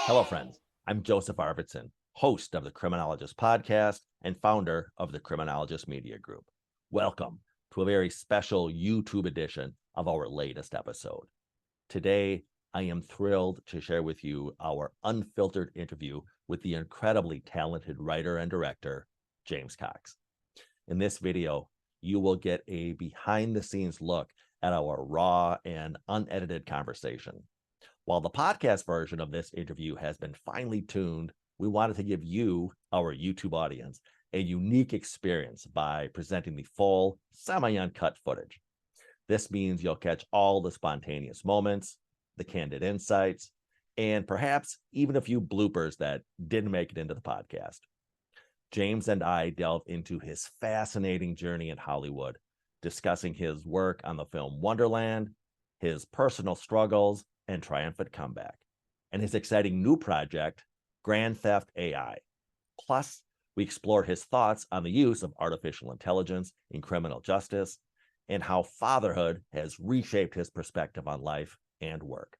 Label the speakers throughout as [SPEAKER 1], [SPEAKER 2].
[SPEAKER 1] Hello, friends. I'm Joseph Arvidsson, host of the Criminologist podcast and founder of the Criminologist Media Group. Welcome to a very special YouTube edition of our latest episode. Today, I am thrilled to share with you our unfiltered interview with the incredibly talented writer and director, James Cox. In this video, you will get a behind-the-scenes look at our raw and unedited conversation. While the podcast version of this interview has been finely tuned, we wanted to give you, our YouTube audience, a unique experience by presenting the full, semi-uncut footage. This means you'll catch all the spontaneous moments, the candid insights, and perhaps even a few bloopers that didn't make it into the podcast. James and I delve into his fascinating journey in Hollywood, discussing his work on the film Wonderland, his personal struggles, and triumphant comeback, and his exciting new project, Grand Theft AI. Plus, we explore his thoughts on the use of artificial intelligence in criminal justice and how fatherhood has reshaped his perspective on life and work.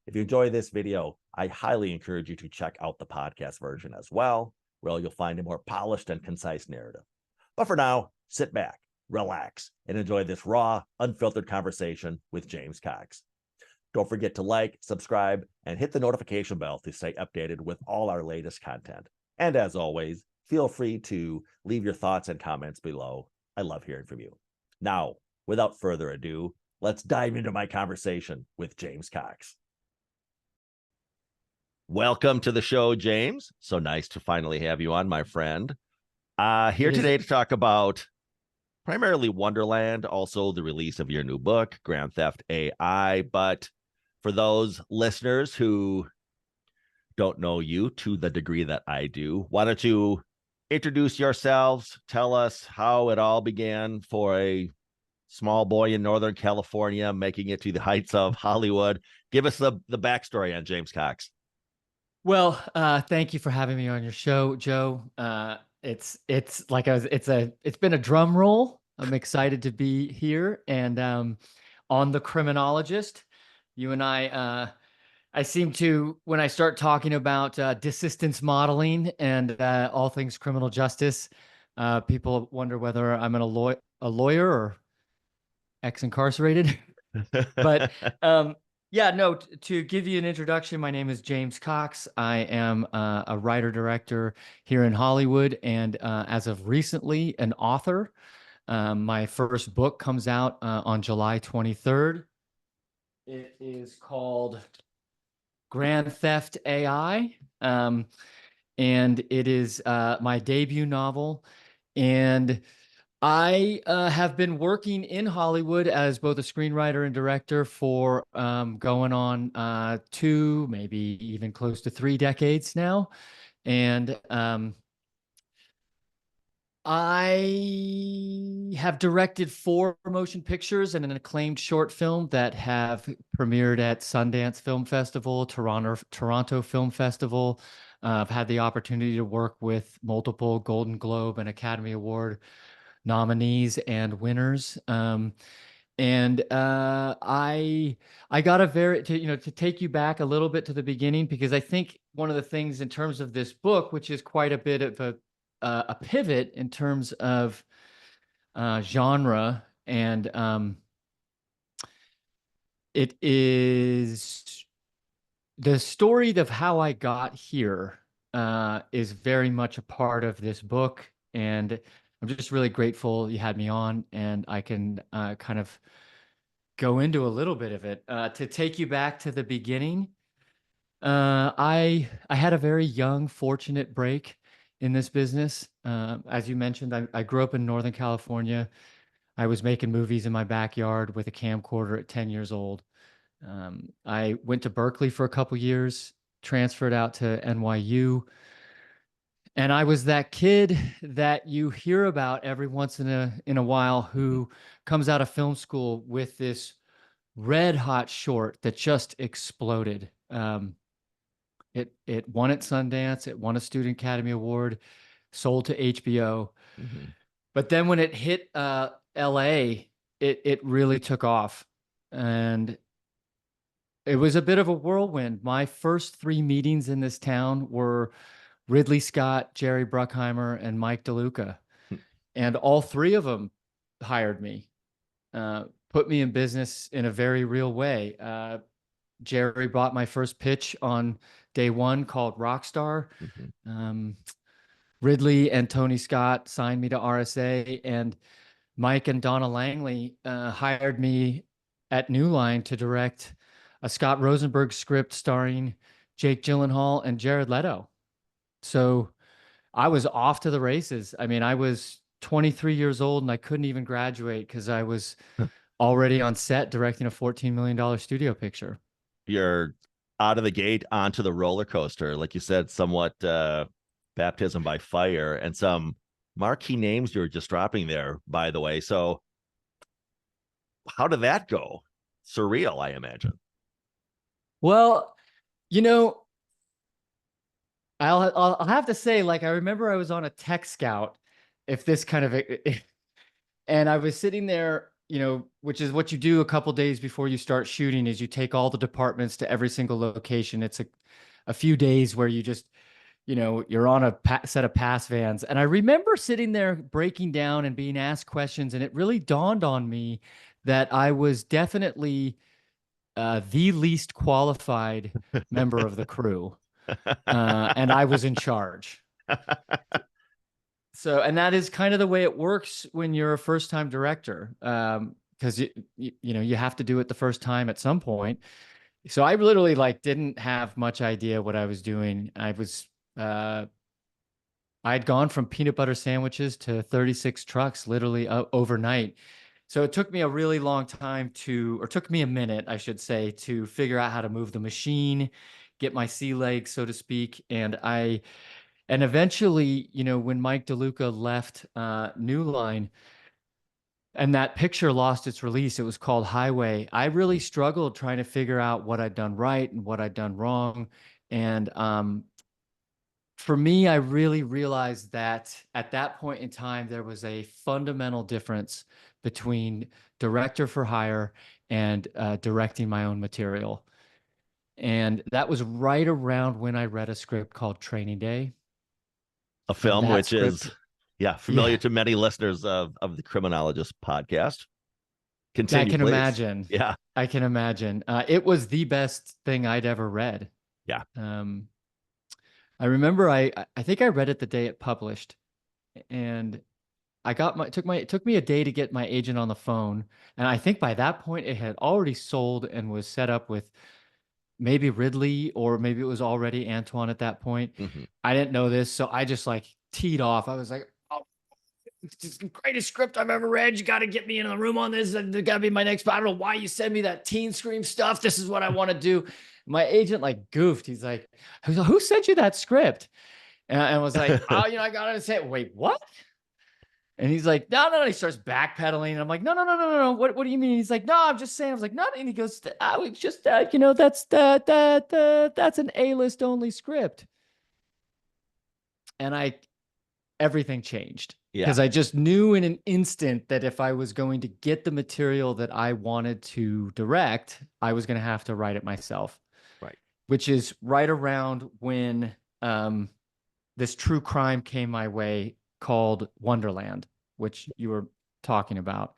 [SPEAKER 1] If you enjoy this video, I highly encourage you to check out the podcast version as well, where you'll find a more polished and concise narrative. But for now, sit back, relax, and enjoy this raw, unfiltered conversation with James Cox. Don't forget to like, subscribe, and hit the notification bell to stay updated with all our latest content. And as always, feel free to leave your thoughts and comments below. I love hearing from you. Now, without further ado, let's dive into my conversation with James Cox. Welcome to the show, James. So nice to finally have you on, my friend. Here today to talk about primarily Wonderland, also the release of your new book, Grand Theft AI. But for those listeners who don't know you to the degree that I do, why don't you introduce yourselves, tell us how it all began for a small boy in Northern California making it to the heights of Hollywood. Give us the backstory on James Cox.
[SPEAKER 2] Well, thank you for having me on your show, Joe. It's been a drum roll. I'm excited to be here and on the Criminologist. You and I seem to, when I start talking about desistance modeling and all things criminal justice, people wonder whether I'm a lawyer or ex-incarcerated. But yeah, no, to give you an introduction, my name is James Cox. I am a writer-director here in Hollywood, and as of recently, an author. My first book comes out on July 23rd. It is called Grand Theft AI, and it is my debut novel. And I have been working in Hollywood as both a screenwriter and director for going on 2, maybe even close to 3 decades now. And I have directed 4 motion pictures and an acclaimed short film that have premiered at Sundance Film Festival, Toronto Film Festival. I've had the opportunity to work with multiple Golden Globe and Academy Award nominees and winners. I got to take you back a little bit to the beginning, because I think one of the things in terms of this book, which is quite a bit of a pivot in terms of genre, and it is the story of how I got here is very much a part of this book, and I'm just really grateful you had me on, and I can kind of go into a little bit of it. To take you back to the beginning, I had a very young, fortunate break in this business. As you mentioned, I grew up in Northern California. I was making movies in my backyard with a camcorder at 10 years old. I went to Berkeley for a couple years, transferred out to NYU. And I was that kid that you hear about every once in a while who comes out of film school with this red hot short that just exploded. It won at Sundance, it won a Student Academy Award, sold to HBO.
[SPEAKER 1] Mm-hmm.
[SPEAKER 2] But then when it hit LA, it really took off. And It was a bit of a whirlwind. My first three meetings in this town were Ridley Scott, Jerry Bruckheimer, and Mike DeLuca. And all three of them hired me, put me in business in a very real way. Jerry bought my first pitch on day one called Rockstar. Ridley and Tony Scott signed me to RSA, and Mike and Donna Langley hired me at New Line to direct a Scott Rosenberg script starring Jake Gyllenhaal and Jared Leto. So I was off to the races. I mean, I was 23 years old and I couldn't even graduate because I was already on set directing a $14 million studio picture.
[SPEAKER 1] You're out of the gate onto the roller coaster, like you said, somewhat baptism by fire, and some marquee names you were just dropping there, by the way. So how did that go? Surreal, I imagine.
[SPEAKER 2] Well, you know, I'll have to say, like, I remember I was on a tech scout, if this kind of, and I was sitting there, you know, which is what you do a couple days before you start shooting, is you take all the departments to every single location. It's a few days where you just, you know, you're on a set of pass vans. And I remember sitting there breaking down and being asked questions, and it really dawned on me that I was definitely the least qualified member of the crew. And I was in charge. So, and that is kind of the way it works when you're a first-time director, because you know, you have to do it the first time at some point. So I literally like didn't have much idea what I was doing. I'd gone from peanut butter sandwiches to 36 trucks literally overnight. So it took me a really long time or took me a minute, I should say, to figure out how to move the machine, get my sea legs, so to speak. And eventually, you know, when Mike DeLuca left New Line and that picture lost its release, it was called Highway. I really struggled trying to figure out what I'd done right and what I'd done wrong. And for me, I really realized that at that point in time, there was a fundamental difference between director for hire and directing my own material. And that was right around when I read a script called Training Day.
[SPEAKER 1] A film which is, familiar
[SPEAKER 2] Yeah.
[SPEAKER 1] to many listeners of the Criminologist podcast.
[SPEAKER 2] I
[SPEAKER 1] Continue,
[SPEAKER 2] can
[SPEAKER 1] please.
[SPEAKER 2] imagine.
[SPEAKER 1] Yeah.
[SPEAKER 2] I can imagine. It was the best thing I'd ever read.
[SPEAKER 1] Yeah.
[SPEAKER 2] I remember I think I read it the day it published, and it took me a day to get my agent on the phone. And I think by that point it had already sold and was set up with maybe Ridley, or maybe it was already Antoine at that point. I didn't know this. So I just like teed off. I was like, oh, it's the greatest script I've ever read. You got to get me in the room on this. It's got to be my next, I don't know why you send me that Teen Scream stuff. This is what I want to do. My agent like goofed. He's like, who sent you that script? And I was like, oh, you know, I got to say, wait, what? And he's like, no. He starts backpedaling. And I'm like, no. What do you mean? He's like, no, I'm just saying. I was like, no. And he goes, it's just, you know, that's an A-list only script. And everything changed. Because I just knew in an instant that if I was going to get the material that I wanted to direct, I was going to have to write it myself.
[SPEAKER 1] Right.
[SPEAKER 2] Which is right around when this true crime came my way called Wonderland, which you were talking about.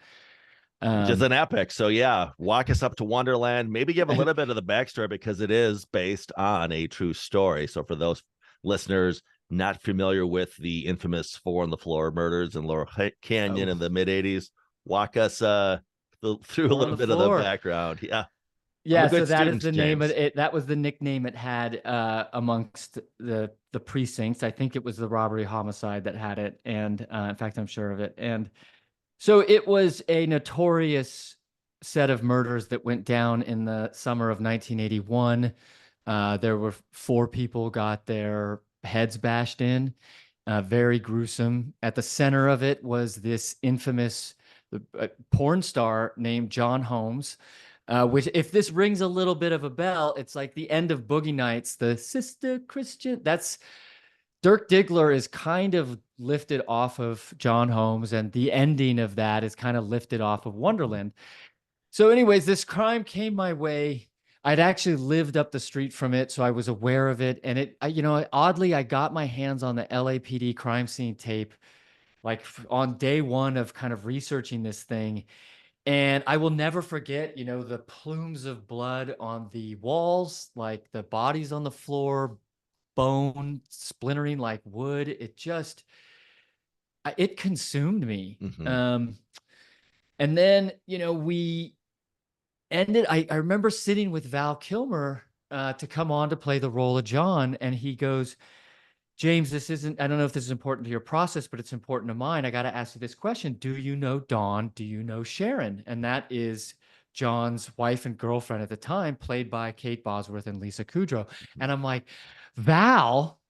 [SPEAKER 1] Which is an epic. So yeah, walk us up to Wonderland. Maybe give a little bit of the backstory, because it is based on a true story. So for those listeners not familiar with the infamous 4 on the Floor murders in Laurel Canyon in the mid-'80s, walk us through a little bit of the background.
[SPEAKER 2] Yeah, so that is the name of it. That was the nickname it had amongst the precincts. I think it was the robbery homicide that had it. And in fact, I'm sure of it. And so it was a notorious set of murders that went down in the summer of 1981. There were 4 people got their heads bashed in, very gruesome. At the center of it was this infamous porn star named John Holmes. Which, if this rings a little bit of a bell, it's like the end of Boogie Nights, the Sister Christian. That's Dirk Diggler is kind of lifted off of John Holmes, and the ending of that is kind of lifted off of Wonderland. So anyways, this crime came my way. I'd actually lived up the street from it, so I was aware of it. And oddly, I got my hands on the LAPD crime scene tape, like on day one of kind of researching this thing. And I will never forget, the plumes of blood on the walls, like the bodies on the floor, bone splintering like wood. It consumed me.
[SPEAKER 1] Mm-hmm.
[SPEAKER 2] And then, we ended, I remember sitting with Val Kilmer to come on to play the role of John. And he goes, James, I don't know if this is important to your process, but it's important to mine. I got to ask you this question. Do you know Dawn? Do you know Sharon? And that is John's wife and girlfriend at the time, played by Kate Bosworth and Lisa Kudrow. And I'm like, Val,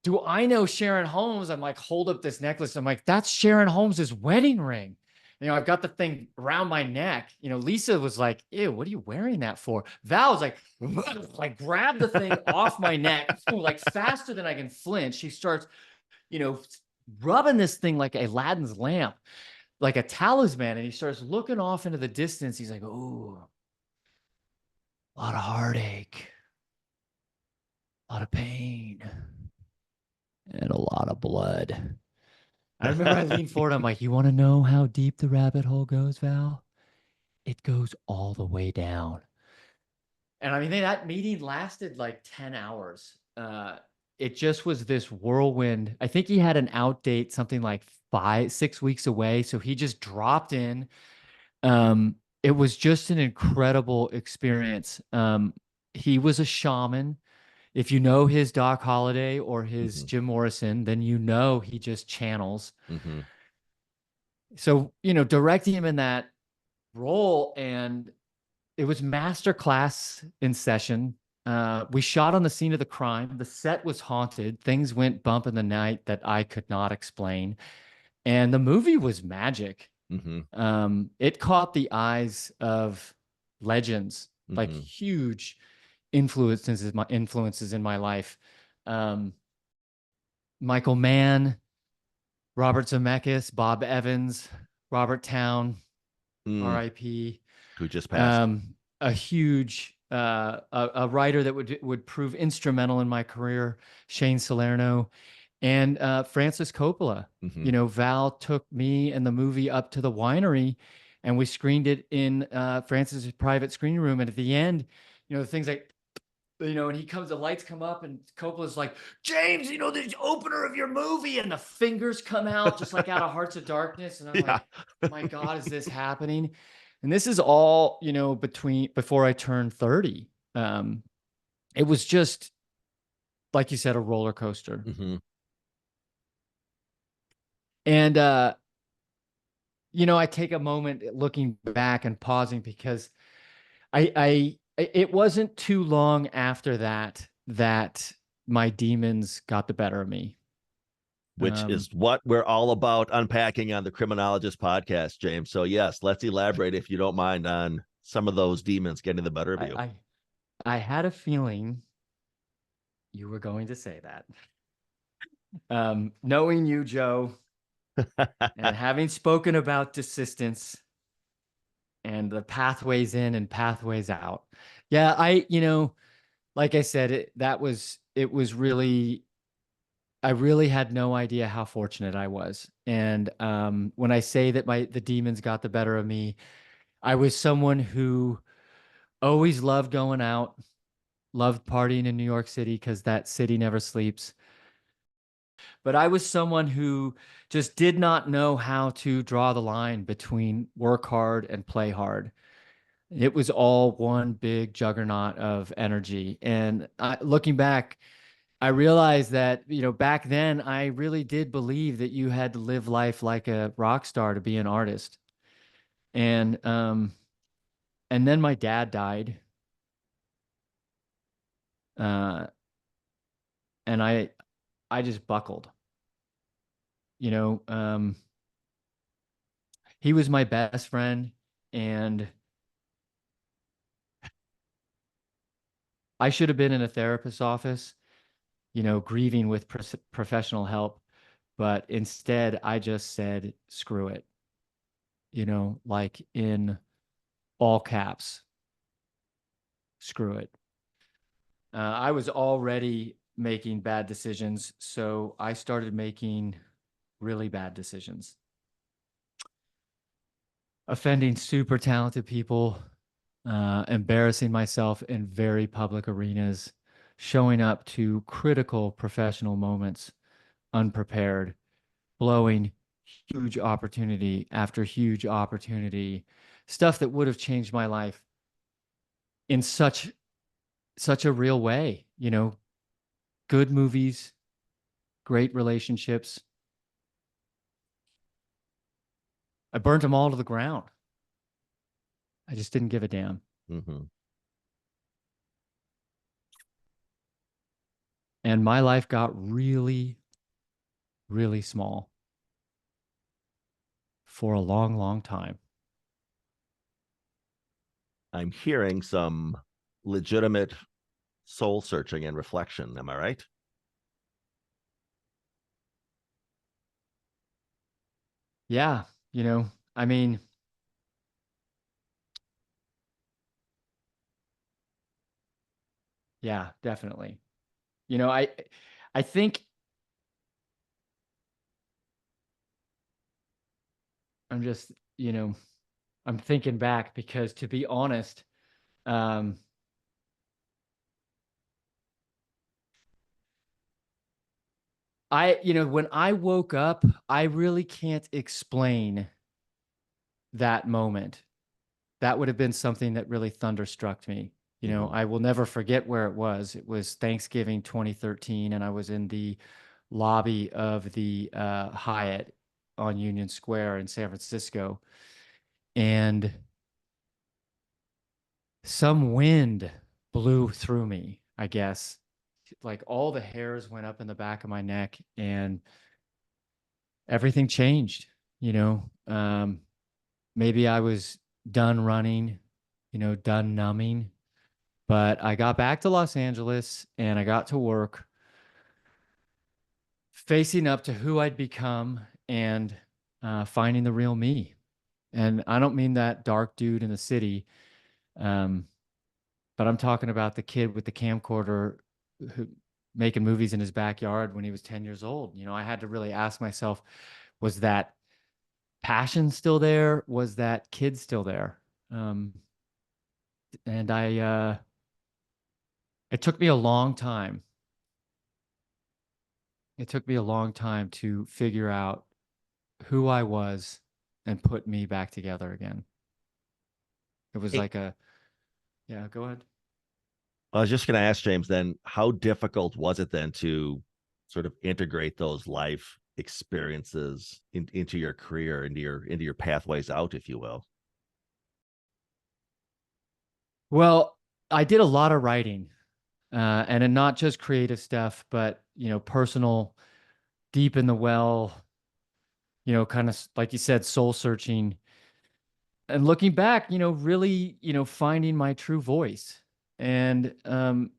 [SPEAKER 2] do I know Sharon Holmes? I'm like, hold up this necklace. I'm like, that's Sharon Holmes's wedding ring. I've got the thing around my neck. Lisa was like, ew, what are you wearing that for? Val was like grab the thing off my neck, like faster than I can flinch. She starts, rubbing this thing like Aladdin's lamp, like a talisman. And he starts looking off into the distance. He's like, ooh, a lot of heartache, a lot of pain, and a lot of blood. I remember I leaned forward. I'm like, you want to know how deep the rabbit hole goes, Val? It goes all the way down. And I mean, that meeting lasted like 10 hours. It just was this whirlwind. I think he had an out date, something like 6 weeks away. So he just dropped in. It was just an incredible experience. He was a shaman. If you know his Doc Holliday or his
[SPEAKER 1] Mm-hmm.
[SPEAKER 2] Jim Morrison, then he just channels.
[SPEAKER 1] Mm-hmm.
[SPEAKER 2] So, directing him in that role, and it was master class in session. We shot on the scene of the crime. The set was haunted. Things went bump in the night that I could not explain. And the movie was magic.
[SPEAKER 1] Mm-hmm.
[SPEAKER 2] It caught the eyes of legends, like
[SPEAKER 1] Mm-hmm.
[SPEAKER 2] huge influences in my life. Um, Michael Mann, Robert Zemeckis, Bob Evans, Robert Town,
[SPEAKER 1] Mm.
[SPEAKER 2] R.I.P.
[SPEAKER 1] Who just passed?
[SPEAKER 2] A huge a writer that would prove instrumental in my career, Shane Salerno, and Francis Coppola.
[SPEAKER 1] Mm-hmm.
[SPEAKER 2] Val took me and the movie up to the winery, and we screened it in Francis's private screening room. And at the end, the things like, and the lights come up, and Coppola's like, James, the opener of your movie, and the fingers come out just like out of Hearts of Darkness. And I'm
[SPEAKER 1] Yeah.
[SPEAKER 2] like, my God, is this happening? And this is all, before I turned 30. It was just, like you said, a roller coaster.
[SPEAKER 1] Mm-hmm.
[SPEAKER 2] And, I take a moment looking back and pausing, because it wasn't too long after that my demons got the better of me.
[SPEAKER 1] Which is what we're all about unpacking on the Criminologist podcast, James. So yes, let's elaborate, if you don't mind, on some of those demons getting the better of you.
[SPEAKER 2] I had a feeling you were going to say that. Knowing you, Joe, and having spoken about desistance and the pathways in and pathways out. Yeah, like I said, it was really, I really had no idea how fortunate I was. And when I say that the demons got the better of me, I was someone who always loved going out, loved partying in New York City, because that city never sleeps. But I was someone who just did not know how to draw the line between work hard and play hard. It was all one big juggernaut of energy. And looking back, I realized that, back then I really did believe that you had to live life like a rock star to be an artist. And then my dad died. Uh, and I just buckled. You know, he was my best friend, and I should have been in a therapist's office, grieving with professional help. But instead, I just said, screw it, like in all caps. screw it. I was already making bad decisions, so I started making really bad decisions. Offending super talented people, embarrassing myself in very public arenas, showing up to critical professional moments unprepared, blowing huge opportunity after huge opportunity, stuff that would have changed my life in such a real way, you know, good movies, great relationships. I burnt them all to the ground. I just didn't give a damn.
[SPEAKER 1] Mm-hmm.
[SPEAKER 2] And my life got really, really small for a long, long time.
[SPEAKER 1] I'm hearing some legitimate soul searching and reflection. Am I right?
[SPEAKER 2] Yeah, you know, I mean, yeah, definitely. You know, I think I'm just, you know, I'm thinking back because to be honest, um, you know, when I woke up, I really can't explain that moment. That would have been something that really thunderstruck me. You know,
[SPEAKER 1] Mm-hmm.
[SPEAKER 2] I will never forget where it was. It was Thanksgiving 2013, and I was in the lobby of the Hyatt on Union Square in San Francisco. And some wind blew through me, I guess. Like all the hairs went up in the back of my neck and everything changed, you know. Maybe I was done running, you know, done numbing, but I got back to Los Angeles and I got to work facing up to who I'd become and finding the real me. And I don't mean that dark dude in the city, um, but I'm talking about the kid with the camcorder who making movies in his backyard when he was 10 years old. You know, I had to really ask myself, was that passion still there? Was that kid still there? And it took me a long time. It took me a long time to figure out who I was and put me back together again. It was
[SPEAKER 1] Hey,
[SPEAKER 2] like a, yeah, go ahead.
[SPEAKER 1] I was just going to ask James then, how difficult was it then to sort of integrate those life experiences into your career, into your pathways out, if you will?
[SPEAKER 2] Well, I did a lot of writing, and not just creative stuff, but you know, personal, deep in the well, you know, kind of like you said, soul searching and looking back, you know, really, you know, finding my true voice. And um,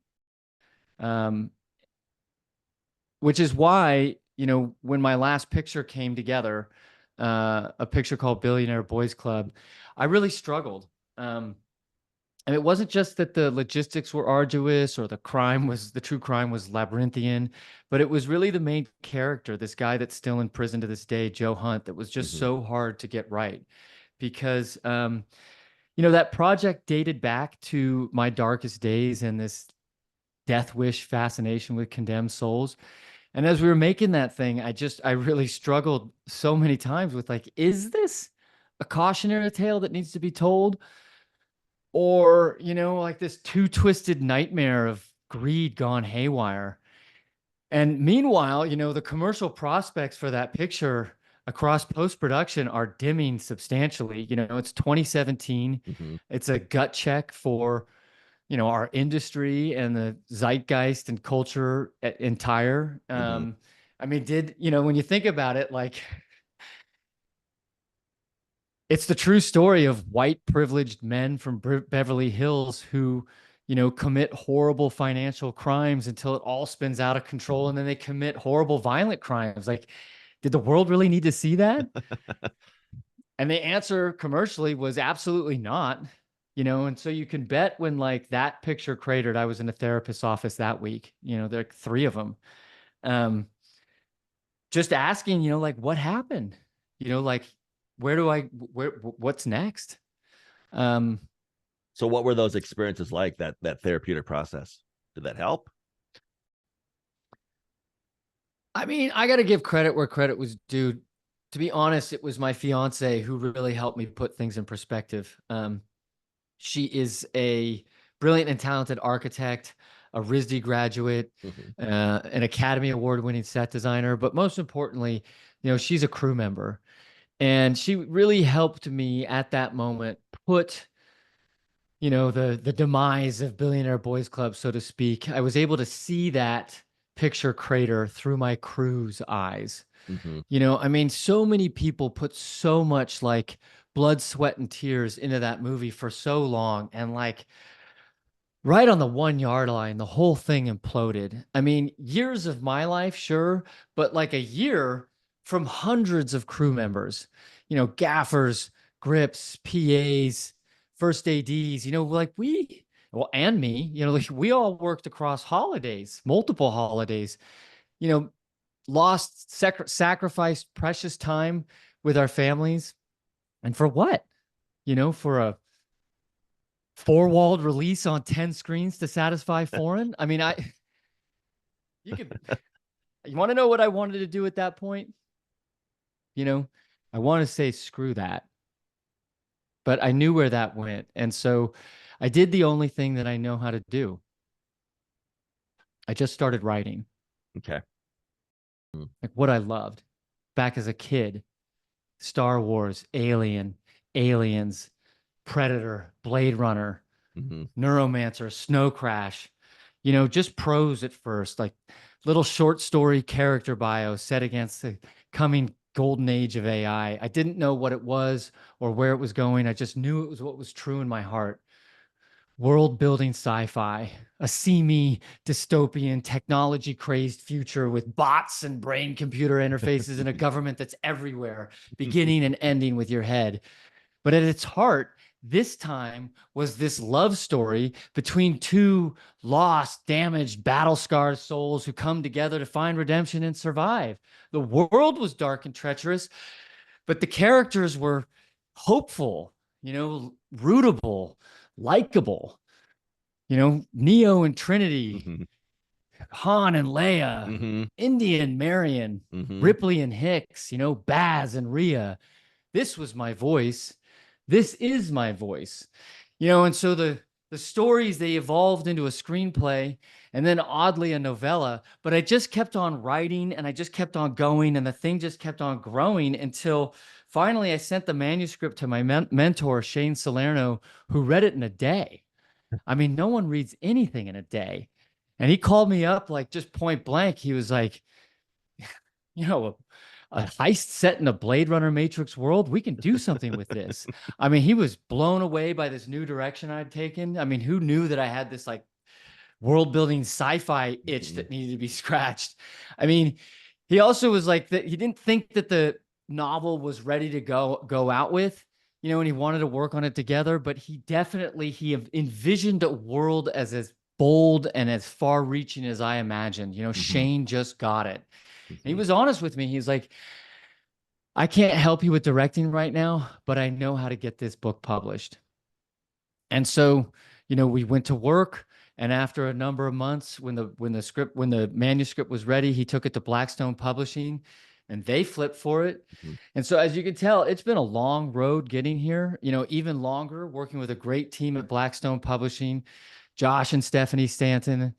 [SPEAKER 2] which is why, you know, when my last picture came together, a picture called Billionaire Boys Club, I really struggled. And it wasn't just that the logistics were arduous or the true crime was labyrinthian, but it was really the main character, this guy that's still in prison to this day, Joe Hunt, that was just
[SPEAKER 1] Mm-hmm.
[SPEAKER 2] so hard to get right because, you know, that project dated back to my darkest days and this death wish fascination with condemned souls. And as we were making that thing, I really struggled so many times with like, is this a cautionary tale that needs to be told? Or, you know, like this too twisted nightmare of greed gone haywire. And meanwhile, you know, the commercial prospects for that picture across post-production are dimming substantially. You know, it's 2017.
[SPEAKER 1] Mm-hmm.
[SPEAKER 2] It's a gut check for, you know, our industry and the zeitgeist and culture entire.
[SPEAKER 1] Mm-hmm.
[SPEAKER 2] I mean, you know, when you think about it, like it's the true story of white privileged men from Beverly Hills who, you know, commit horrible financial crimes until it all spins out of control and then they commit horrible violent crimes. Like, did the world really need to see that? And the answer commercially was absolutely not. And so you can bet when like that picture cratered, I was in a therapist's office that week. There are three of them. Just asking, like what happened? Like what's next?
[SPEAKER 1] So what were those experiences like, that therapeutic process? Did that help?
[SPEAKER 2] I mean, I got to give credit where credit was due. To be honest, it was my fiance who really helped me put things in perspective. She is a brilliant and talented architect, a RISD graduate, an Academy Award-winning set designer, but most importantly, she's a crew member. And she really helped me at that moment put, the demise of Billionaire Boys Club, so to speak. I was able to see that picture crater through my crew's eyes. I mean, so many people put so much like blood, sweat, and tears into that movie for so long. And like right on the 1 yard line, the whole thing imploded. I mean, years of my life, sure, but like a year from hundreds of crew members, gaffers, grips, PAs, first ADs, like well, and me, like we all worked across holidays, multiple holidays, you know, lost, sacrificed precious time with our families. And for what? For a four-walled release on 10 screens to satisfy foreign? I mean, you want to know what I wanted to do at that point? I want to say screw that. But I knew where that went. And so I did the only thing that I know how to do. I just started writing.
[SPEAKER 1] Okay.
[SPEAKER 2] Like what I loved back as a kid. Star Wars, Alien, Aliens, Predator, Blade Runner, Neuromancer, Snow Crash, just prose at first, like little short story character bio set against the coming golden age of AI. I didn't know what it was or where it was going. I just knew it was what was true in my heart. World building sci-fi, a seamy dystopian technology crazed future with bots and brain computer interfaces and a government that's everywhere, beginning and ending with your head. But at its heart, this time was this love story between two lost, damaged, battle-scarred souls who come together to find redemption and survive. The world was dark and treacherous, but the characters were hopeful, rootable, likable. Neo and Trinity, Han and Leia, Indy and Marion, Ripley and Hicks, Baz and Rhea. This was my voice. This is my voice. And so the stories, they evolved into a screenplay and then oddly a novella, but I just kept on writing and I just kept on going and the thing just kept on growing until finally I sent the manuscript to my mentor, Shane Salerno, who read it in a day. I mean, no one reads anything in a day. And he called me up like just point blank. He was like, a heist set in a Blade Runner Matrix world. We can do something with this. I mean, he was blown away by this new direction I'd taken. I mean, who knew that I had this like world building sci-fi itch that needed to be scratched? I mean, he also was like that. He didn't think that the novel was ready to go out with, and he wanted to work on it together, but he envisioned a world as bold and as far reaching as I imagined. Shane just got it. And he was honest with me. He's like, I can't help you with directing right now, but I know how to get this book published. And so, we went to work. And after a number of months, when the manuscript was ready, he took it to Blackstone Publishing and they flipped for it. And so, as you can tell, it's been a long road getting here, even longer working with a great team at Blackstone Publishing, Josh and Stephanie Stanton,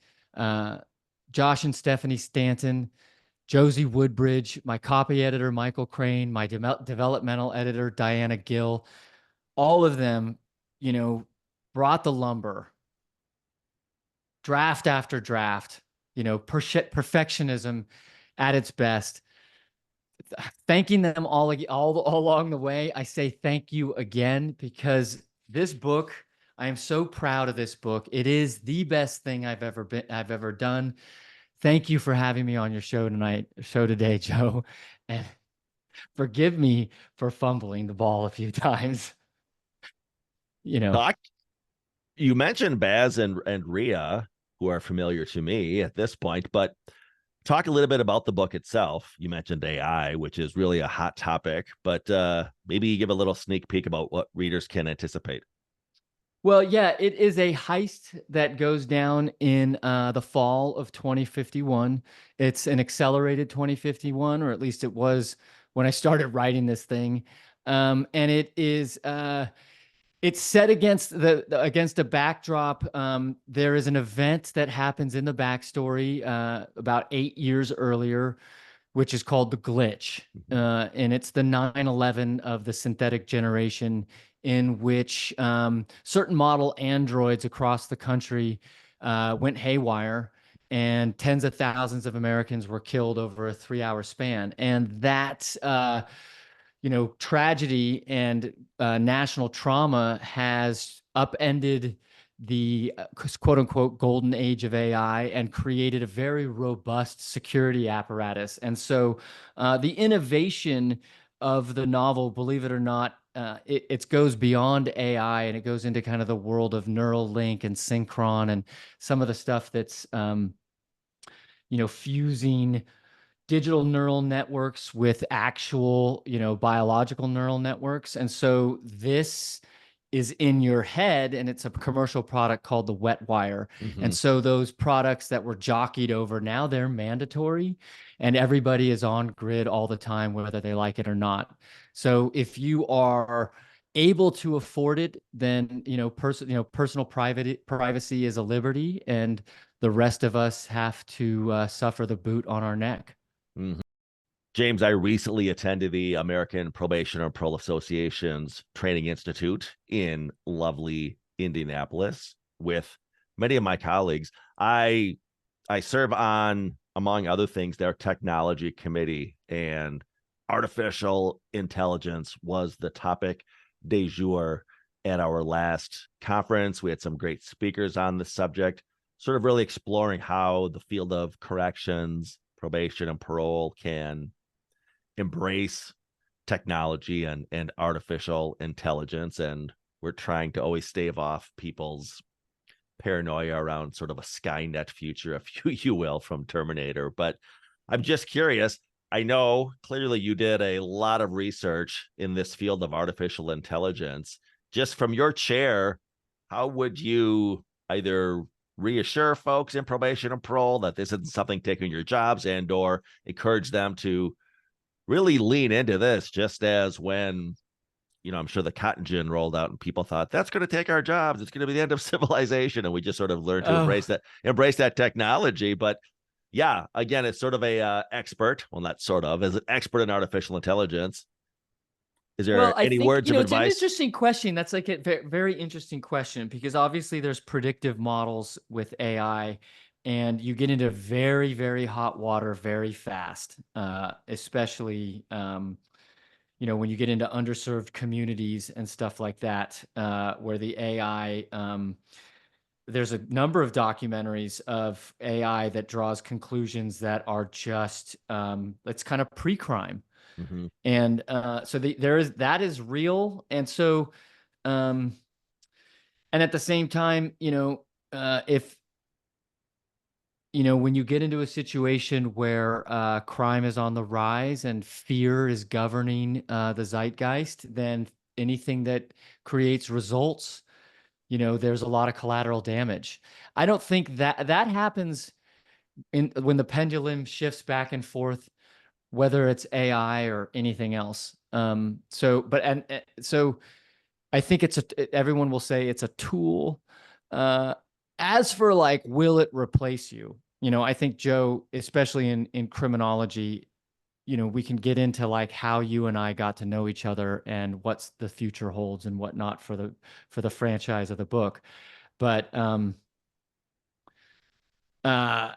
[SPEAKER 2] Josie Woodbridge, my copy editor, Michael Crane, my developmental editor, Diana Gill, all of them, brought the lumber, draft after draft, perfectionism at its best. Thanking them all along the way. I say thank you again because this book, I am so proud of this book. It is the best thing I've ever done. Thank you for having me on your show today, Joe. And forgive me for fumbling the ball a few times.
[SPEAKER 1] No, You mentioned Baz and Rhea, who are familiar to me at this point, but talk a little bit about the book itself. You mentioned AI, which is really a hot topic, but maybe give a little sneak peek about what readers can anticipate.
[SPEAKER 2] Well, yeah, it is a heist that goes down in the fall of 2051. It's an accelerated 2051, or at least it was when I started writing this thing. And it is it's set against against a backdrop. There is an event that happens in the backstory about 8 years earlier, which is called the glitch. And it's the 9/11 of the synthetic generation, in which certain model androids across the country went haywire, and tens of thousands of Americans were killed over a 3-hour span. And that tragedy and national trauma has upended the quote unquote golden age of AI and created a very robust security apparatus. And so the innovation of the novel, believe it or not, it goes beyond AI, and it goes into kind of the world of neural link and synchron and some of the stuff that's fusing digital neural networks with actual, biological neural networks. And so this is in your head, and it's a commercial product called the wet wire. And so those products that were jockeyed over, now they're mandatory, and everybody is on grid all the time, whether they like it or not. So if you are able to afford it, then personal privacy is a liberty, and the rest of us have to suffer the boot on our neck.
[SPEAKER 1] Mhm. James, I recently attended the American Probation and Parole Association's Training Institute in lovely Indianapolis with many of my colleagues. I serve on, among other things, their technology committee, and artificial intelligence was the topic du jour at our last conference. We had some great speakers on the subject, sort of really exploring how the field of corrections, probation, and parole can embrace technology and artificial intelligence. And we're trying to always stave off people's paranoia around sort of a Skynet future, if you will, from Terminator. But I'm just curious. I know clearly you did a lot of research in this field of artificial intelligence. Just from your chair, how would you either reassure folks in probation and parole that this isn't something taking your jobs, and or encourage them to really lean into this, just as when I'm sure the cotton gin rolled out and people thought that's going to take our jobs. It's going to be the end of civilization. And we just sort of learned to
[SPEAKER 2] Oh,
[SPEAKER 1] embrace that technology. But yeah, again, it's sort of a expert. Well, not sort of, as an expert in artificial intelligence. Is
[SPEAKER 2] well,
[SPEAKER 1] there
[SPEAKER 2] I
[SPEAKER 1] any
[SPEAKER 2] think,
[SPEAKER 1] words of
[SPEAKER 2] it's an
[SPEAKER 1] advice?
[SPEAKER 2] interesting question. That's like a very interesting question, because obviously there's predictive models with AI, and you get into very, very hot water very fast, especially, when you get into underserved communities and stuff like that, where the AI, there's a number of documentaries of AI that draws conclusions that are just, it's kind of pre-crime.
[SPEAKER 1] Mm-hmm.
[SPEAKER 2] And so there is that is real. And so, um, and at the same time, if when you get into a situation where crime is on the rise and fear is governing the zeitgeist, then anything that creates results, there's a lot of collateral damage. I don't think that happens when the pendulum shifts back and forth, whether it's AI or anything else. So I think everyone will say it's a tool. Uh, as for like, will it replace you? I think, Joe, especially in criminology, we can get into like how you and I got to know each other and what's the future holds and whatnot for the franchise of the book. But uh,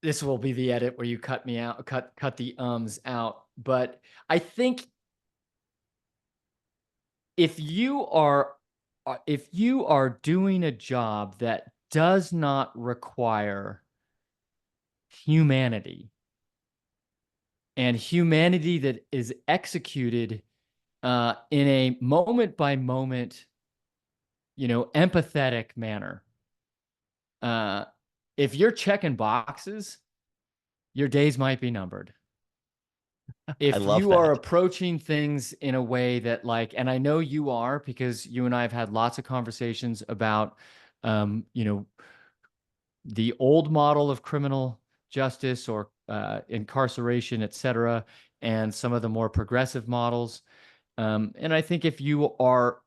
[SPEAKER 2] this will be the edit where you cut me out, cut the ums out. But I think if you are if you are doing a job that does not require humanity, and humanity that is executed in a moment by moment empathetic manner. Uh, if you're checking boxes, your days might be numbered.
[SPEAKER 1] I
[SPEAKER 2] If
[SPEAKER 1] love
[SPEAKER 2] you are
[SPEAKER 1] that.
[SPEAKER 2] approaching things in a way that and I know you are, because you and I have had lots of conversations about, um, you know, the old model of criminal justice or incarceration, et cetera, and some of the more progressive models. And I think if you are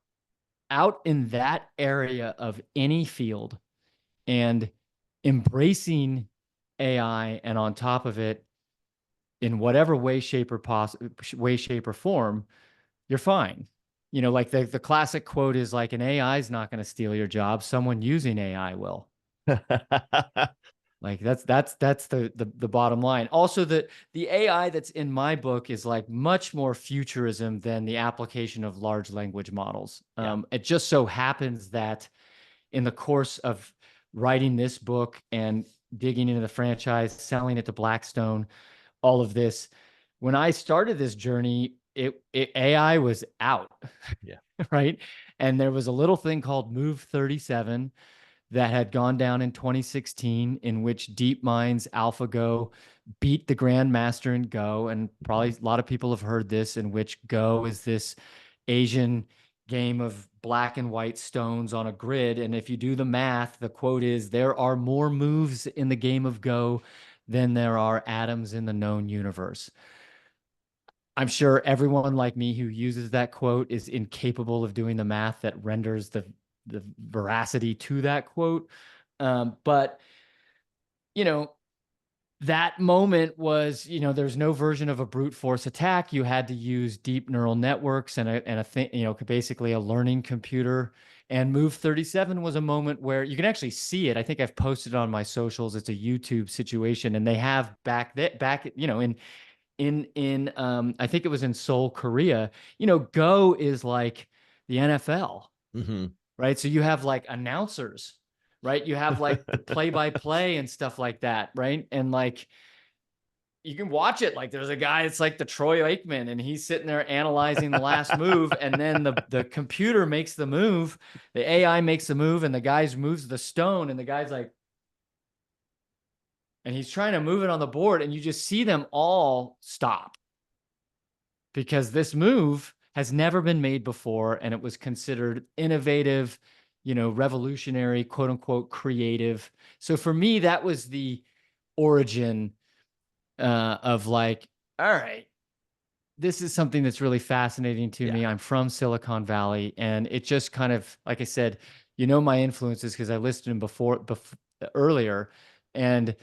[SPEAKER 2] out in that area of any field and embracing AI, and on top of it, in whatever way, shape, or form, you're fine. Like the classic quote is like, an AI is not going to steal your job. Someone using AI will. Like that's the bottom line. Also, the AI that's in my book is like much more futurism than the application of large language models.
[SPEAKER 1] Yeah.
[SPEAKER 2] It just so happens that in the course of writing this book and digging into the franchise, selling it to Blackstone, all of this, when I started this journey, AI was out,
[SPEAKER 1] Yeah.
[SPEAKER 2] right? And there was a little thing called Move 37 that had gone down in 2016, in which DeepMind's AlphaGo beat the Grandmaster in Go. And probably a lot of people have heard this, in which Go is this Asian game of black and white stones on a grid. And if you do the math, the quote is, there are more moves in the game of Go than there are atoms in the known universe. I'm sure everyone like me who uses that quote is incapable of doing the math that renders the veracity to that quote. But you know, that moment was, there's no version of a brute force attack. You had to use deep neural networks and a thing, basically a learning computer. And Move 37 was a moment where you can actually see it. I think I've posted it on my socials. It's a YouTube situation, and they have back, in I think it was in Seoul, Korea. Go is like the NFL,
[SPEAKER 1] Mm-hmm.
[SPEAKER 2] right? So you have like announcers, right? You have like the play-by-play and stuff like that, right? And like you can watch it. Like there's a guy, it's like the Troy Aikman, and he's sitting there analyzing the last move, and then the computer makes the move, the AI makes the move, and the guy moves the stone, and the guy's like, and he's trying to move it on the board, and you just see them all stop, because this move has never been made before, and it was considered innovative, revolutionary, quote unquote, creative. So for me, that was the origin of like, all right, this is something that's really fascinating to
[SPEAKER 1] Yeah.
[SPEAKER 2] me. I'm from Silicon Valley, and it just kind of, like I said, my influences, because I listed them before earlier, and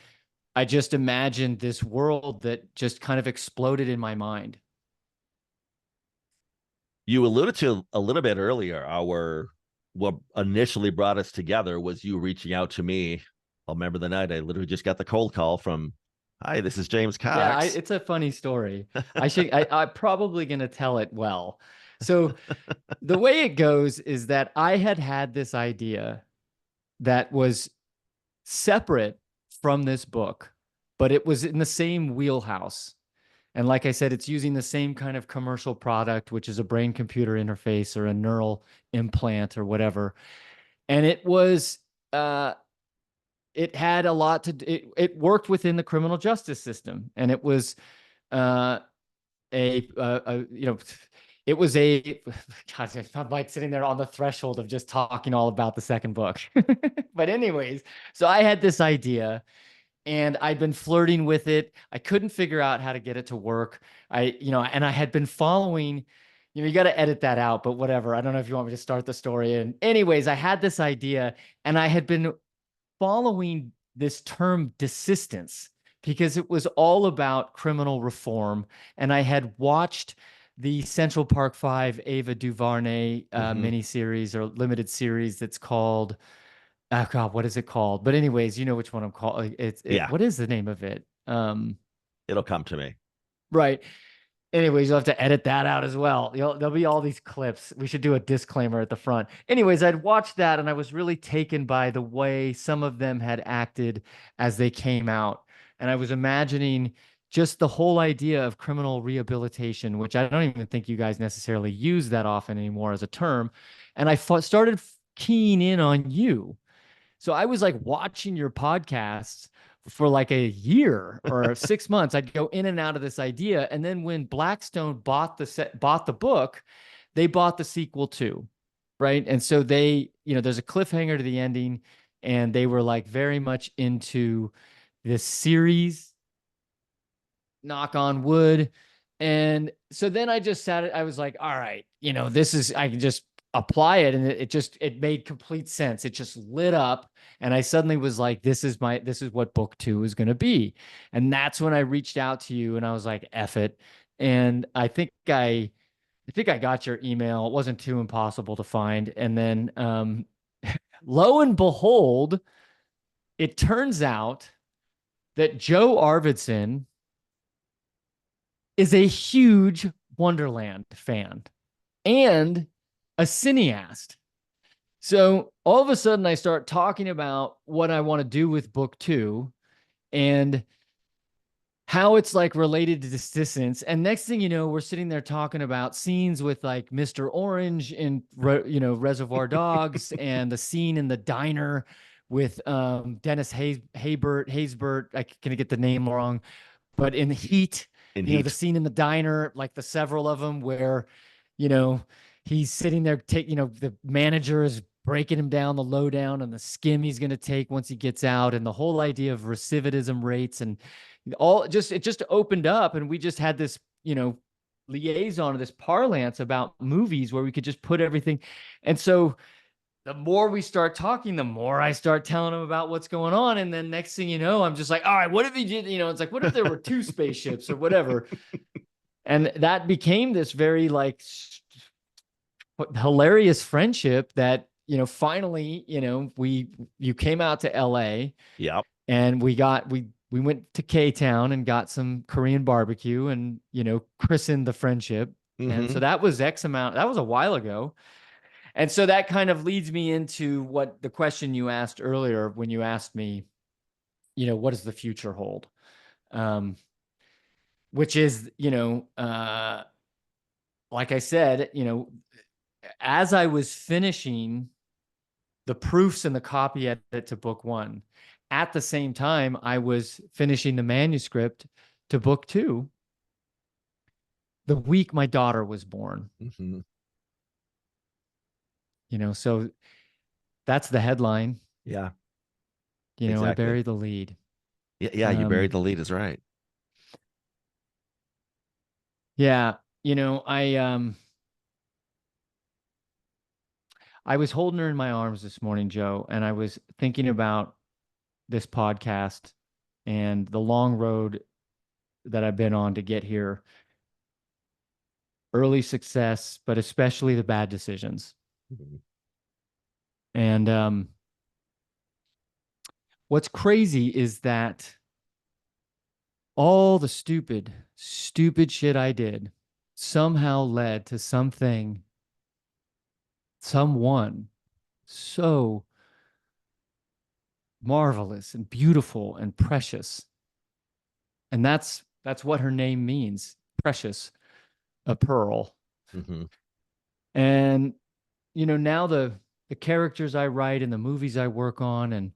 [SPEAKER 2] I just imagined this world that just kind of exploded in my mind.
[SPEAKER 1] You alluded to a little bit earlier, what initially brought us together was you reaching out to me. I'll remember the night I literally just got the cold call from, hi, this is James
[SPEAKER 2] Yeah,
[SPEAKER 1] Cox.
[SPEAKER 2] it's a funny story. I'm probably going to tell it well. So the way it goes is that I had this idea that was separate from this book, but it was in the same wheelhouse. And like I said, it's using the same kind of commercial product, which is a brain computer interface or a neural implant or whatever. And it had a lot it worked within the criminal justice system. And it was, uh, it was a, God, I'm like sitting there on the threshold of just talking all about the second book. But anyways, so I had this idea, and I'd been flirting with it. I couldn't figure out how to get it to work. And I had been following, you got to edit that out, but whatever. I don't know if you want me to start the story. And anyways, I had this idea, and I had been following this term desistance, because it was all about criminal reform. And I had watched the Central Park Five Ava DuVernay
[SPEAKER 1] Mm-hmm.
[SPEAKER 2] miniseries or limited series that's called, oh God, what is it called? But anyways, you know which one I'm calling.
[SPEAKER 1] Yeah,
[SPEAKER 2] What is the name of it?
[SPEAKER 1] it'll come to me.
[SPEAKER 2] Right. Anyways, you'll have to edit that out as well. There'll be all these clips. We should do a disclaimer at the front. Anyways, I'd watched that, and I was really taken by the way some of them had acted as they came out. And I was imagining just the whole idea of criminal rehabilitation, which I don't even think you guys necessarily use that often anymore as a term. And I started keying in on you. So I was like watching your podcasts for like a year or 6 months. I'd go in and out of this idea. And then when Blackstone bought the book, they bought the sequel too. Right. And so there's a cliffhanger to the ending, and they were like very much into this series, knock on wood. And so then I just I was like, all right, I can just apply it. And it made complete sense. It just lit up. And I suddenly was like, this is what book 2 is going to be. And that's when I reached out to you and I was like, F it. And I think I got your email. It wasn't too impossible to find. And then, lo and behold, it turns out that Joe Arvidson is a huge Wonderland fan and a cineast. So all of a sudden, I start talking about what I want to do with book 2 and how it's like related to this distance. And next thing you know, we're sitting there talking about scenes with like Mr. Orange in Reservoir Dogs and the scene in the diner with Dennis Haysbert. I can get the name wrong, but in Heat, the scene in the diner, like the several of them where, you know, he's sitting there, the manager is breaking him down the lowdown and the skim he's going to take once he gets out, and the whole idea of recidivism rates and it just opened up, and we just had this, liaison of this parlance about movies where we could just put everything. And so the more we start talking, the more I start telling him about what's going on. And then next thing you know, I'm just like, all right, what if he did, it's like, what if there were 2 spaceships or whatever? And that became this very like hilarious friendship that, finally, you came out to LA.
[SPEAKER 1] Yep.
[SPEAKER 2] And we went to K-Town and got some Korean barbecue and, christened the friendship. Mm-hmm. And so that was that was a while ago. And so that kind of leads me into what the question you asked earlier when you asked me, what does the future hold? Which is, like I said, as I was finishing the proofs and the copy edit to book 1, at the same time, I was finishing the manuscript to book 2 the week my daughter was born. Mm-hmm. So that's the headline.
[SPEAKER 1] Yeah.
[SPEAKER 2] Exactly. I buried the lead.
[SPEAKER 1] Yeah, you buried the lead is right.
[SPEAKER 2] Yeah. I was holding her in my arms this morning, Joe, and I was thinking about this podcast and the long road that I've been on to get here. Early success, but especially the bad decisions. Mm-hmm. And what's crazy is that all the stupid shit I did somehow led to someone so marvelous and beautiful and precious. And that's what her name means, precious, a pearl. Mm-hmm. And, now the characters I write and the movies I work on and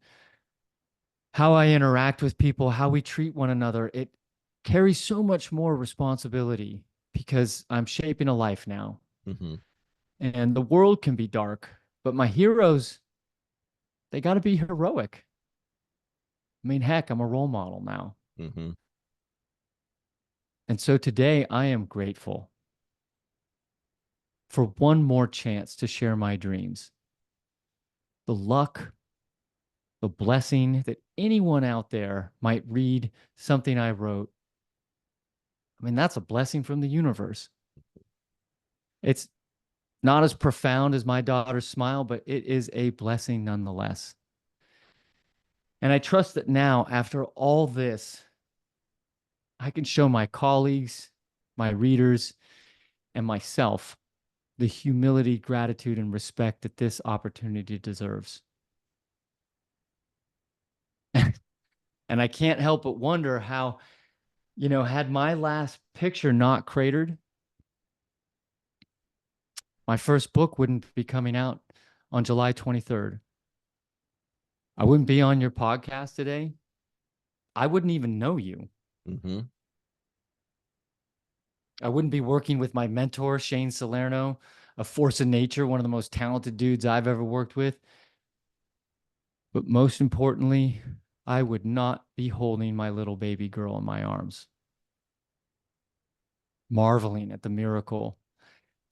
[SPEAKER 2] how I interact with people, how we treat one another, it carries so much more responsibility because I'm shaping a life now. Mm-hmm. And the world can be dark, but my heroes, they got to be heroic. I mean, heck, I'm a role model now. Mm-hmm. And so today I am grateful for one more chance to share my dreams. The luck, the blessing that anyone out there might read something I wrote. I mean, that's a blessing from the universe. It's not as profound as my daughter's smile, but it is a blessing nonetheless. And I trust that now, after all this, I can show my colleagues, my readers, and myself the humility, gratitude, and respect that this opportunity deserves. And I can't help but wonder how, had my last picture not cratered, my first book wouldn't be coming out on July 23rd. I wouldn't be on your podcast today. I wouldn't even know you.
[SPEAKER 1] Mm-hmm.
[SPEAKER 2] I wouldn't be working with my mentor, Shane Salerno, a force of nature, one of the most talented dudes I've ever worked with. But most importantly, I would not be holding my little baby girl in my arms, marveling at the miracle.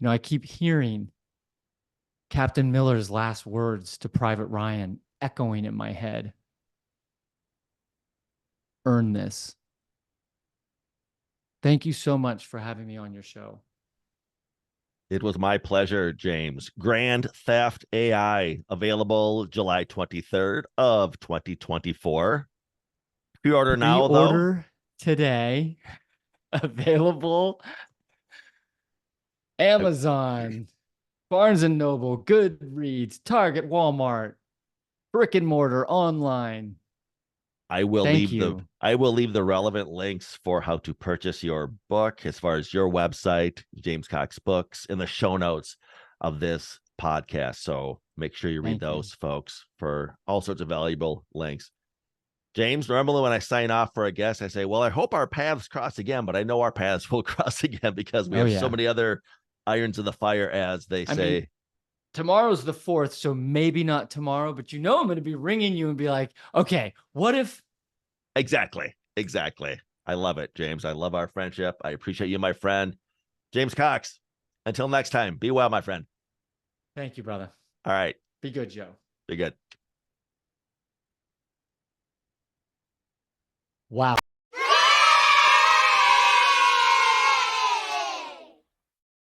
[SPEAKER 2] You know, I keep hearing Captain Miller's last words to Private Ryan echoing in my head. Earn this. Thank you so much for having me on your show.
[SPEAKER 1] It was my pleasure, James. Grand Theft AI, available July 23rd of 2024. Pre-order now, though.
[SPEAKER 2] Pre-order today. Available Amazon, Barnes and Noble, Goodreads, Target, Walmart, brick and mortar, online.
[SPEAKER 1] I will
[SPEAKER 2] Thank
[SPEAKER 1] leave
[SPEAKER 2] you.
[SPEAKER 1] the relevant links for how to purchase your book, as far as your website, James Cox Books, in the show notes of this podcast. So make sure you read those, folks, for all sorts of valuable links. James, normally when I sign off for a guest, I say, well, I hope our paths cross again, but I know our paths will cross again because we have so many other irons in the fire, as they say.
[SPEAKER 2] Mean, tomorrow's the 4th, so maybe not tomorrow, but you know I'm going to be ringing you and be like, okay, what if?
[SPEAKER 1] Exactly. I love it, James. I love our friendship. I appreciate you, my friend. James Cox, until next time, be well, my friend.
[SPEAKER 2] Thank you, brother.
[SPEAKER 1] All right.
[SPEAKER 2] Be good, Joe.
[SPEAKER 1] Be good.
[SPEAKER 2] Wow.